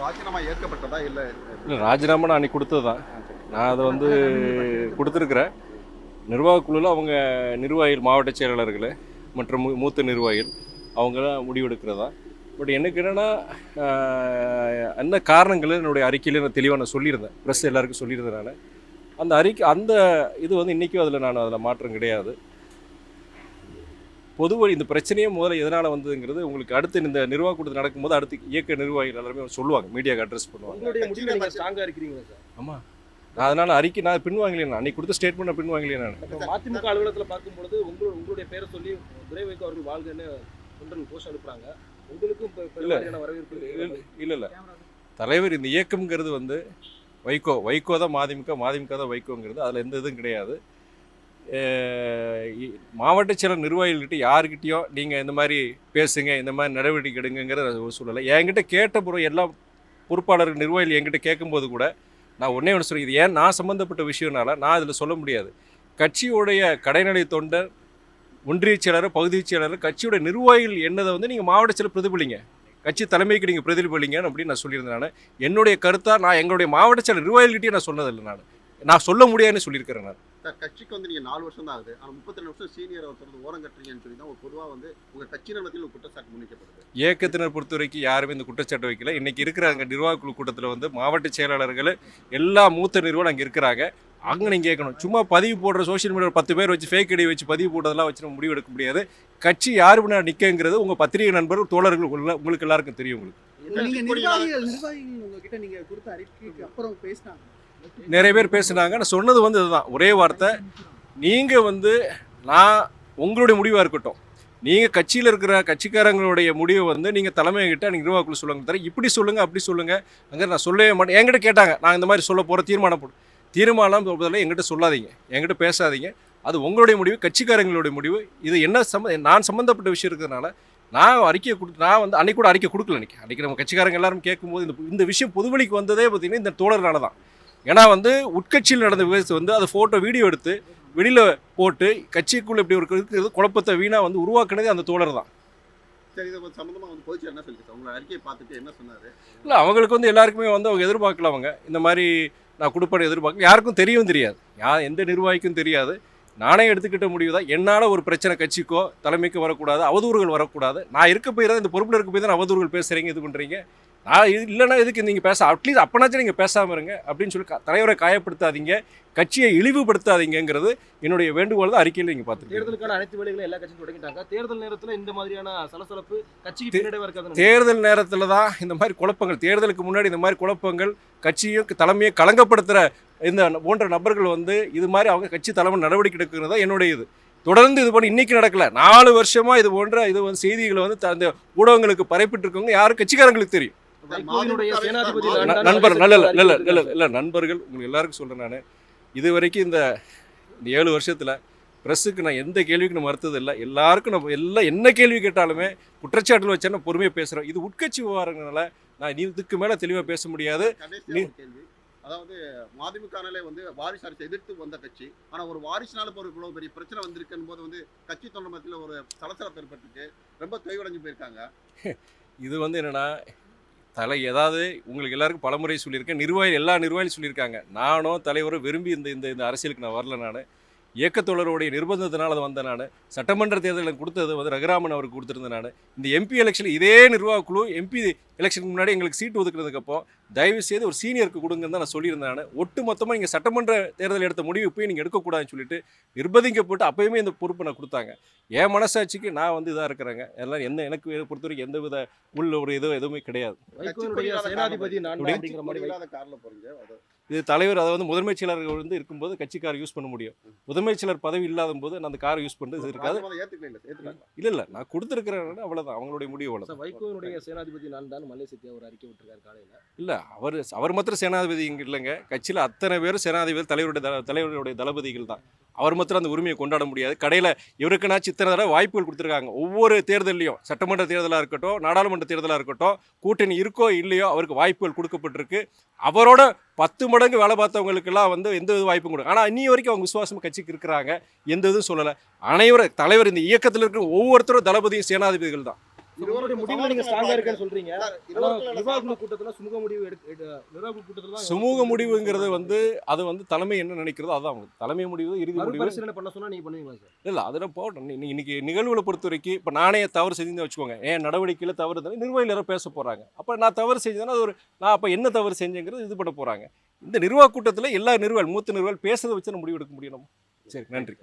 ராஜினாமா ஏற்கப்பட்டதா இல்லை? இல்லை, ராஜினாமா நான் அன்றைக்கி கொடுத்தது தான். நான் அதை வந்து கொடுத்துருக்குறேன். நிர்வாகக் குழுவில் அவங்க நிர்வாகிகள், மாவட்ட செயலாளர்கள் மற்றும் மூத்த நிர்வாகிகள் அவங்களாம் முடிவெடுக்கிறதா. பட் எனக்கு என்னென்னா, என்ன காரணங்கள் என்னுடைய அறிக்கையில் நான் தெளிவாக நான் சொல்லியிருந்தேன், ப்ரெஸ் எல்லாருக்கும் சொல்லியிருந்தேன். நான் அந்த அறிக்கை அந்த இது வந்து இன்றைக்கும் அதில் மாற்றம் கிடையாது. பொதுவாக இந்த பிரச்சனையே முதல்ல எதனால் வந்ததுங்கிறது உங்களுக்கு அடுத்து இந்த நிர்வாக கூட்டத்தில் நடக்கும்போது அடுத்து இயக்க நிர்வாகிகள் எல்லாருமே சொல்லுவாங்க, மீடியாவுக்கு அட்ரஸ் பண்ணுவாங்க. உங்களுடைய முடிவில் நீங்கள் ஸ்ட்ராங்காக இருக்கிறீங்களா சார்? ஆமாம், நான் அதனால் அறிக்கை நான் பின்வாங்கலையே. நான் அன்றைக்கி கொடுத்த ஸ்டேட்மெண்ட் நான் பின்வாங்கலையே. நான் மதிமுக அலுவலகத்தில் பார்க்கும்பொழுது உங்களுடைய பேரை சொல்லி துரை வைகோ அவர்கள் வாழ்கன்னு தொண்டர்கள் கோஷம் அனுப்புகிறாங்க. உங்களுக்கும் வரவேற்பு இல்லை. தலைவர் இந்த இயக்கம்ங்கிறது வந்து வைகோ தான் மதிமுக தான் வைகோங்கிறது, அதில் எந்த இதுவும் கிடையாது. மாவட்ட செயலர் நிர்வாகிகள்கிட்ட யாருக்கிட்டையும் நீங்கள் இந்த மாதிரி பேசுங்க, இந்த மாதிரி நடவடிக்கை எடுங்கிறத ஒரு சூழலை என்கிட்ட கேட்ட பிறகு எல்லா பொறுப்பாளர்கள் நிர்வாகிகள் என்கிட்ட கேட்கும்போது கூட நான் ஒன்றே ஒன்று சொல்கிறேன், இது ஏன் நான் சம்மந்தப்பட்ட விஷயம்னால நான் அதில் சொல்ல முடியாது. கட்சியுடைய கடைநிலை தொண்டர், ஒன்றிய செயலர், பகுதி செயலர், கட்சியோட நிர்வாகிகள் என்னதை வந்து நீங்கள் மாவட்ட செயலர் பிரதிபலிங்க, கட்சி தலைமைக்கு நீங்கள் பிரதிபலிங்க அப்படின்னு நான் சொல்லியிருந்தேன். நான் என்னுடைய கருத்தாக நான் எங்களுடைய மாவட்ட செயலர் நிர்வாகிகள்கிட்டயே நான் சொன்னதில்லை. நான் சொல்ல முடியாதுன்னு சொல்லியிருக்கிறேன். நான் கட்சிக்கு வந்து நீங்கள் 4 வருஷம் தான் ஆகுது, ஆனால் 32 வருஷம் சீனியர் ஒருத்தர் ஓரம் கட்டுறீங்கன்னு சொல்லி தான் பொதுவாக வந்து உங்கள் கட்சி நிலத்தில் ஒரு குற்றச்சாட்டு முன்வைக்கப்படுது. இயக்கத்தினர் பொறுத்த வரைக்கும் யாருமே இந்த குற்றச்சாட்டு வைக்கல. இன்றைக்கி இருக்கிற அங்கே நிர்வாக குழு கூட்டத்தில் வந்து மாவட்ட செயலாளர்கள் எல்லா மூத்த நிறுவனம் அங்கே இருக்கிறாங்க. அங்கே நீங்கள் கேட்கணும். சும்மா பதிவு போடுற சோஷியல் மீடியாவில் 10 பேர் வச்சு ஃபேக் ஐடி வச்சு பதிவு போடுறதெல்லாம் வச்சு நம்ம முடிவு எடுக்க முடியாது. கட்சி யாரு முன்னாடி நிற்கங்கிறது உங்கள் பத்திரிகை நண்பர்கள், தோழர்கள் உங்களுக்கு எல்லாருக்கும் தெரியும். உங்களுக்கு நிறைய பேர் பேசுனாங்க. நான் சொன்னது வந்து இதுதான், ஒரே வார்த்தை, நீங்கள் வந்து நான் உங்களுடைய முடிவாக இருக்கட்டும், நீங்கள் கட்சியில் இருக்கிற கட்சிக்காரங்களுடைய முடிவை வந்து நீங்கள் தலைமையிட்ட நீங்கள் நிர்வாகக்குள்ள சொல்லுங்க, தர இப்படி சொல்லுங்கள் அப்படி சொல்லுங்கள் அங்கே நான் சொல்லவே மாட்டேன். என்கிட்ட கேட்டாங்க, நான் இந்த மாதிரி சொல்ல போகிற தீர்மானம் போடுறதில்ல, என்கிட்ட சொல்லாதீங்க, என்கிட்ட பேசாதீங்க, அது உங்களுடைய முடிவு, கட்சிக்காரங்களுடைய முடிவு. இது என்ன நான் சம்மந்தப்பட்ட விஷயம் இருக்கிறதுனால நான் அறிக்கையை நான் வந்து அன்றைக்கி கூட அறிக்கை கொடுக்கல. அன்றைக்கி நம்ம கட்சிக்காரங்க எல்லாரும் கேட்கும்போது இந்த விஷயம் பொதுவெளிக்கு வந்ததே பார்த்திங்கன்னா இந்த தோழர்களால தான். ஏன்னா வந்து உட்கட்சியில் நடந்த விவசாயம் வந்து அதை ஃபோட்டோ வீடியோ எடுத்து வெளியில் போட்டு கட்சிக்குள்ளே இப்படி ஒரு இருக்கிறது குழப்பத்தை வீணாக வந்து உருவாக்குனதே அந்த தோழர் தான். சரி, இதை சம்மந்தமாக வந்து பொதுச்செயலர் என்ன சொல்லிச்சு? அவங்க அறிக்கையை பார்த்துட்டு என்ன சொன்னார்? இல்லை, அவங்களுக்கு வந்து எல்லாருக்குமே வந்து அவங்க எதிர்பார்க்கல. அவங்க இந்த மாதிரி நான் கொடுப்பேன்னு எதிர்பார்க்கல. யாருக்கும் தெரியாது, எந்த நிர்வாகிக்கும் தெரியாது. நானே எடுத்துக்கிட்ட முடிவு தான். என்னால் ஒரு பிரச்சனை கட்சிக்கோ தலைமைக்கோ வரக்கூடாது, அவதூறுகள் வரக்கூடாது. நான் இருக்க போய் தான், இந்த பொறுப்பில் இருக்க போய் தான் அவதூறுகள் பேசுகிறீங்க, இது பண்ணுறீங்க. நான் இது இல்லைன்னா எதுக்கு நீங்கள் அட்லீஸ்ட் அப்போனாச்சும் நீங்கள் பேசாமல் இருங்க அப்படின்னு சொல்லி தலைவரை காயப்படுத்தாதீங்க, கட்சியை இழிவுபடுத்தாதீங்கிறது என்னுடைய வேண்டுகோள் தான். அறிக்கையில் நீங்கள் பார்த்துருக்கீங்க. தேர்தலுக்கான அனைத்து வேலைகளும் எல்லா கட்சியும் தொடங்கிட்டாங்க. தேர்தல் நேரத்தில் இந்த மாதிரியான சலசலப்பு கட்சிக்கு பின்னடைவாக இருக்காது. தேர்தல் நேரத்தில் தான் இந்த மாதிரி குழப்பங்கள், தேர்தலுக்கு முன்னாடி இந்த மாதிரி குழப்பங்கள், கட்சியும் தலைமையை களங்கப்படுத்துகிற இந்த போன்ற நபர்கள் வந்து இது மாதிரி அவங்க கட்சி தலைமை நடவடிக்கை எடுக்கிறதா என்னுடைய இது. தொடர்ந்து இது பண்ணி இன்றைக்கி நடக்கல, 4 வருஷமாக இது போன்ற இது வந்து செய்திகளை வந்து அந்த ஊடகங்களுக்கு பரப்பிட்டு இருக்கவங்க யாரும் கட்சிக்காரங்களுக்கு தெரியும். நண்பர் நல்ல நண்பர்கள் உங்களுக்கு எல்லாருக்கும் சொல்கிறேன். நான் இது வரைக்கும் இந்த 7 வருஷத்தில் ப்ரெஸ்ஸுக்கு நான் எந்த கேள்விக்கு நான் மறுத்தது இல்லை. எல்லாருக்கும் நம்ம எல்லாம் என்ன கேள்வி கேட்டாலுமே குற்றச்சாட்டுகள் வச்சா நான் பொறுமையாக பேசுகிறேன். இது உட்கட்சி விவகாரங்களால நான் இதுக்கு மேலே தெளிவாக பேச முடியாது. அதாவது மதிமுகனாலே வந்து வாரிசு அரசு எதிர்த்து வந்த கட்சி, ஆனால் ஒரு வாரிசுனால ஒரு இவ்வளோ பெரிய பிரச்சனை வந்திருக்குன்னு போது வந்து கட்சி தொண்டர் மத்தியில் ஒரு சலசலப்பு ஏற்பட்டுருக்கு, ரொம்ப தொய்வடைஞ்சு போயிருக்காங்க. இது வந்து என்னென்னா, ஏதாவது உங்களுக்கு எல்லாருக்கும் பலமுறை சொல்லியிருக்கேன், எல்லா நிர்வாகிகளும் சொல்லியிருக்காங்க. நானும் தலைவரும் விரும்பி இந்த அரசியலுக்கு நான் வரல. நான் இயக்கத்தோழருடைய நிர்பந்தத்தினால் அதை வந்தேன். நான் சட்டமன்ற தேர்தலில் கொடுத்தது வந்து ரகுராமன் அவருக்கு கொடுத்துருந்தேன். நான் இந்த எம்பி எலெக்ஷன் இதே நிர்வாக குழு எம்பி எலெக்ஷனுக்கு முன்னாடி எங்களுக்கு சீட்டு ஒதுக்குறதுக்கப்போ தயவு செய்து ஒரு சீனியருக்கு கொடுங்கன்னு தான் நான் சொல்லியிருந்தேன். நான் ஒட்டு மொத்தமாக நீங்கள் சட்டமன்ற தேர்தல் எடுத்த முடிவு இப்போயும் நீங்கள் எடுக்கக்கூடாதுன்னு சொல்லிட்டு நிர்பந்திக்கப்பட்டு அப்போயுமே இந்த பொறுப்பை நான் கொடுத்தாங்க. என் மனசாட்சிக்கு நான் வந்து இதாக இருக்கிறேங்க. எல்லாம் எனக்கு பொறுத்த வரைக்கும் எந்த வித உள்ள ஒரு எதுவுமே கிடையாது. இது தலைவர், அதாவது முதன்மை செயலர்கள் வந்து இருக்கும்போது கட்சி கார் யூஸ் பண்ண முடியும். முதன்மை செயலர் பதவி இல்லாத போது நான் அந்த காரை யூஸ் பண்ணுறது இருக்காது. இல்லை நான் கொடுத்துருக்கிறேன், அவ்வளோதான் அவங்களுடைய முடிவு. அவ்வளோ வைகோனுடைய சேனாதிபதி நான் தான் மல்லை சத்யா ஒரு அறிக்கை விட்டுருக்காரு காலையில். இல்லை, அவர் மாத்திரம் சேனாதிபதி இங்கே இல்லைங்க. கட்சியில் அத்தனை பேரும் சேனாதிபதி தலைவருடைய தளபதிகள் தான். அவர் மாத்திரம் அந்த உரிமையை கொண்டாட முடியாது. கடையில் இவருக்குனாச்சு இத்தனை தடவை வாய்ப்புகள் கொடுத்துருக்காங்க. ஒவ்வொரு தேர்தலையும், சட்டமன்ற தேர்தலாக இருக்கட்டும், நாடாளுமன்ற தேர்தலாக இருக்கட்டும், கூட்டணி இருக்கோ இல்லையோ அவருக்கு வாய்ப்புகள் கொடுக்கப்பட்டிருக்கு. அவரோட 10 மடங்கு வேலை பார்த்தவங்களுக்கெல்லாம் வந்து எந்த வித வாய்ப்பும் கொடுக்கும். ஆனால் இன்னி வரைக்கும் அவங்க விசுவாசம் கட்சிக்கு இருக்கிறாங்க, எந்த இதுவும் சொல்லலை. தலைவர் இந்த இயக்கத்தில் இருக்கிற ஒவ்வொருத்தரும் தளபதியும் சேனாதிபதிகள் தான். உங்களுடைய முடிவுல நீங்க ஸ்ட்ராங்கா இருக்கேன்னு சொல்றீங்க. ஆனா இருவருக்கும் நிர்வாக கூட்டத்துல சுமூக முடிவு நிர்வாக கூட்டத்துல தான் சுமூக முடிவுங்கிறது வந்து அது வந்து தலைமை என்ன நினைக்கிறதோ அதான் அவங்க தலைமை முடிவு இறுதி முடிவு. மறுபரிசீலனை பண்ண சொன்னா நீங்க பண்ணுவீங்களா சார்? இல்லை அதெல்லாம் போட்டோம். இன்னைக்கு நிகழ்வுகளை பொறுத்த வரைக்கும் இப்போ நானே தவறு செஞ்சு வச்சுக்கோங்க, ஏன் நடவடிக்கையில் தவறு இருந்தாலும் நிர்வாகிகள் யாரும் பேச போகிறாங்க. அப்போ நான் தவறு செஞ்சேன்னா அது ஒரு நான் அப்போ என்ன தவறு செஞ்சேங்கிறது இது பண்ண போகிறாங்க. இந்த நிர்வாக கூட்டத்தில் எல்லா மூத்த நிர்வாகிகள் பேசுறதை வச்சு நம்ம முடிவு எடுக்க முடியும். சரி, நன்றி.